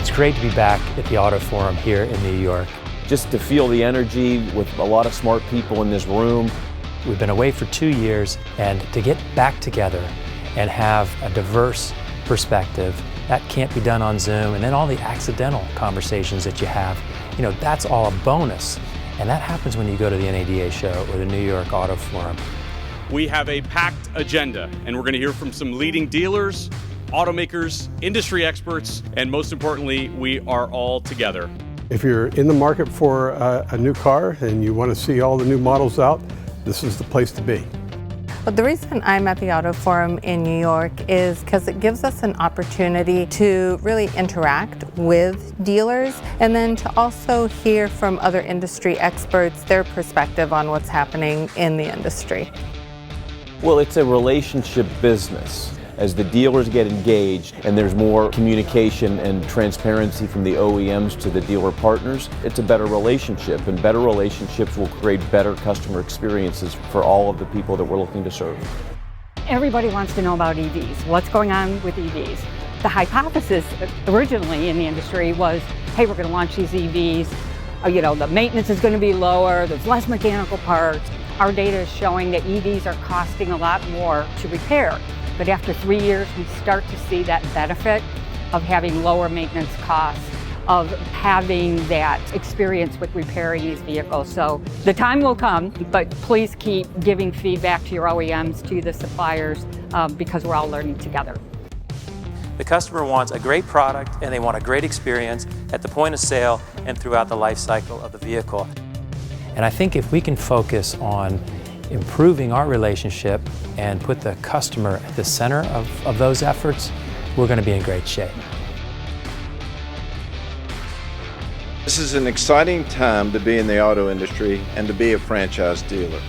It's great to be back at the Auto Forum here in New York. Just to feel the energy with a lot of smart people in this room. We've been away for 2 years, and to get back together and have a diverse perspective, that can't be done on Zoom. And then all the accidental conversations that you have, that's all a bonus. And that happens when you go to the NADA show or the New York Auto Forum. We have a packed agenda, and we're going to hear from some leading dealers, automakers, industry experts, and most importantly, we are all together. If you're in the market for a new car and you want to see all the new models out, this is the place to be. But the reason I'm at the Auto Forum in New York is because it gives us an opportunity to really interact with dealers and then to also hear from other industry experts their perspective on what's happening in the industry. Well, it's a relationship business. As the dealers get engaged and there's more communication and transparency from the OEMs to the dealer partners, it's a better relationship, and better relationships will create better customer experiences for all of the people that we're looking to serve. Everybody wants to know about EVs. What's going on with EVs? The hypothesis originally in the industry was, hey, we're going to launch these EVs, the maintenance is going to be lower, there's less mechanical parts. Our data is showing that EVs are costing a lot more to repair. But after 3 years, we start to see that benefit of having lower maintenance costs, of having that experience with repairing these vehicles. So the time will come, but please keep giving feedback to your OEMs, to the suppliers, because we're all learning together. The customer wants a great product and they want a great experience at the point of sale and throughout the life cycle of the vehicle. And I think if we can focus on improving our relationship and put the customer at the center of those efforts, we're going to be in great shape. This is an exciting time to be in the auto industry and to be a franchise dealer.